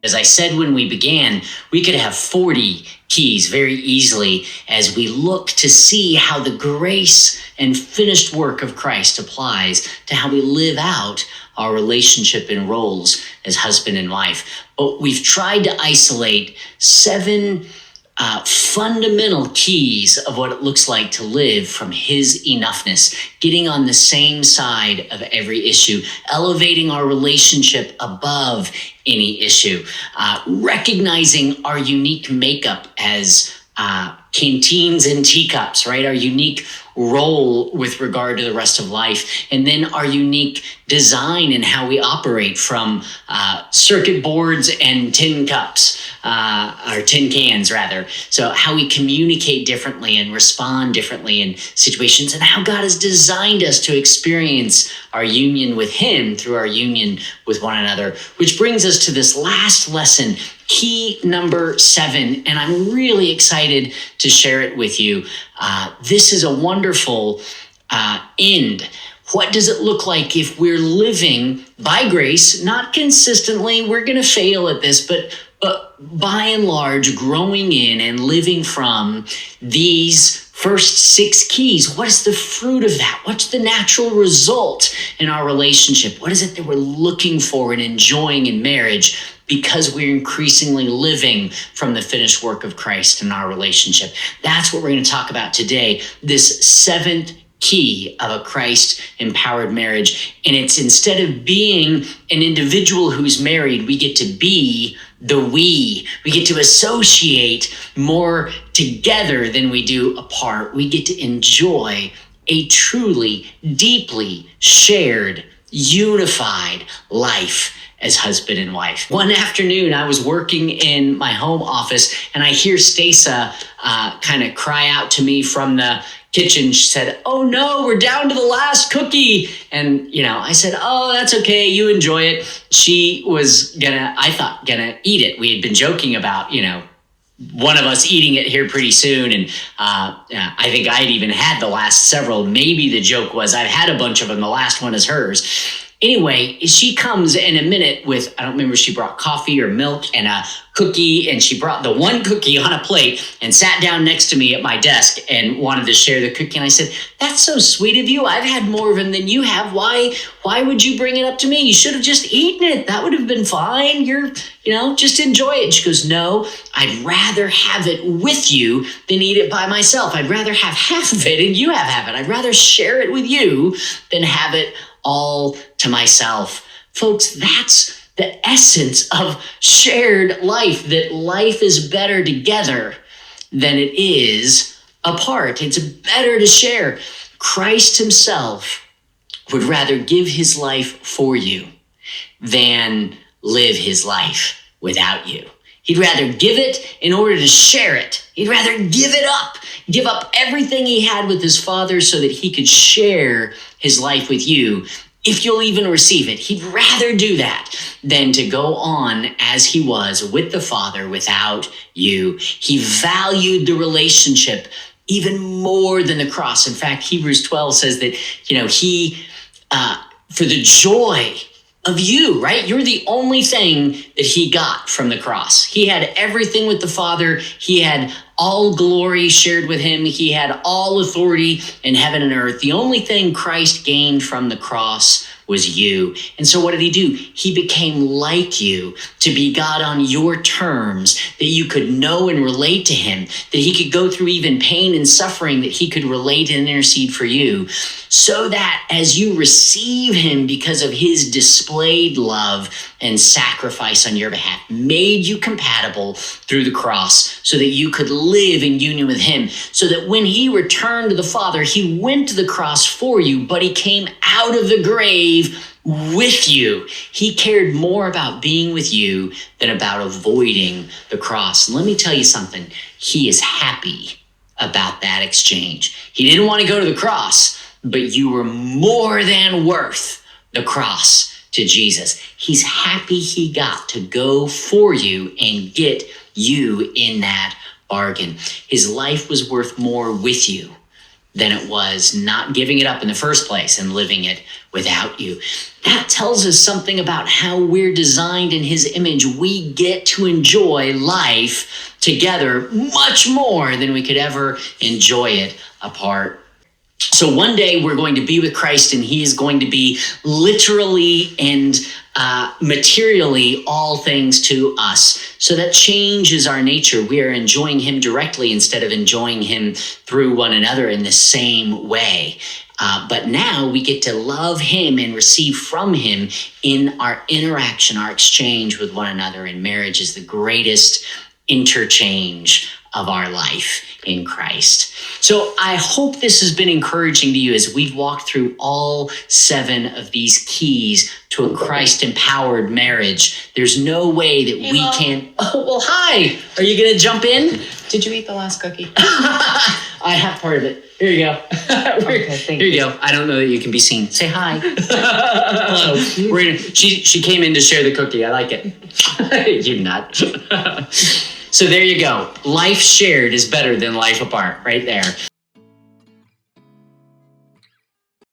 As I said when we began, we could have 40 keys very easily as we look to see how the grace and finished work of Christ applies to how we live out our relationship and roles as husband and wife. But we've tried to isolate 7 fundamental keys of what it looks like to live from his enoughness, getting on the same side of every issue, elevating our relationship above any issue, recognizing our unique makeup as canteens and teacups, right? Our unique role with regard to the rest of life, and then our unique design and how we operate from circuit boards and tin cups, or tin cans rather. So how we communicate differently and respond differently in situations, and how God has designed us to experience our union with him through our union with one another, which brings us to this last lesson, key number 7, and I'm really excited to share it with you. This is a wonderful end. What does it look like if we're living by grace, not consistently? We're going to fail at this, but by and large, growing in and living from these first 6 keys. What is the fruit of that? What's the natural result in our relationship? What is it that we're looking for and enjoying in marriage because we're increasingly living from the finished work of Christ in our relationship? That's what we're going to talk about today, this 7th key of a Christ-empowered marriage. And it's, instead of being an individual who's married, we get to be the we. We get to associate more together than we do apart. We get to enjoy a truly, deeply shared, unified life as husband and wife. One afternoon, I was working in my home office, and I hear Stasa kind of cry out to me from the kitchen. She said, "Oh no, we're down to the last cookie." And, I said, "Oh, that's okay. You enjoy it." She was gonna eat it. We had been joking about, one of us eating it here pretty soon. And I think I'd even had the last several. Maybe the joke was I've had a bunch of them. The last one is hers. Anyway, she comes in a minute with, I don't remember, she brought coffee or milk and a cookie, and she brought the one cookie on a plate and sat down next to me at my desk and wanted to share the cookie. And I said, "That's so sweet of you. I've had more of them than you have. Why would you bring it up to me? You should have just eaten it. That would have been fine. Just enjoy it." And she goes, "No, I'd rather have it with you than eat it by myself. I'd rather have half of it and you have half it. I'd rather share it with you than have it all to myself." Folks, that's the essence of shared life, that life is better together than it is apart. It's better to share. Christ himself would rather give his life for you than live his life without you. He'd rather give it in order to share it. He'd rather give up everything he had with his Father so that he could share his life with you, if you'll even receive it. He'd rather do that than to go on as he was with the Father without you. He valued the relationship even more than the cross. In fact, Hebrews 12 says that, he, for the joy of you, right? You're the only thing that he got from the cross. He had everything with the Father. He had all glory shared with him. He had all authority in heaven and earth. The only thing Christ gained from the cross was you. And so what did he do? He became like you, to be God on your terms, that you could know and relate to him, that he could go through even pain and suffering, that he could relate and intercede for you, so that as you receive him because of his displayed love and sacrifice on your behalf, made you compatible through the cross, so that you could live in union with him, so that when he returned to the Father, he went to the cross for you, but he came out of the grave with you. He cared more about being with you than about avoiding the cross. And let me tell you something, he is happy about that exchange. He didn't want to go to the cross, but you were more than worth the cross to Jesus. He's happy he got to go for you and get you in that bargain. His life was worth more with you than it was not giving it up in the first place and living it without you. That tells us something about how we're designed in his image. We get to enjoy life together much more than we could ever enjoy it apart. So one day we're going to be with Christ, and he is going to be literally and materially all things to us. So that changes our nature. We are enjoying him directly instead of enjoying him through one another in the same way. But now we get to love him and receive from him in our interaction, our exchange with one another. And marriage is the greatest interchange of our life in Christ. So I hope this has been encouraging to you as we've walked through all 7 of these keys to a Christ-empowered marriage. There's no way that we can... Oh, well, hi! Are you going to jump in? Did you eat the last cookie? I have part of it. Here you go. Okay, thank you. Here you go. I don't know that you can be seen. Say hi. Hello. She came in to share the cookie. I like it. You nut. So there you go. Life shared is better than life apart, right there.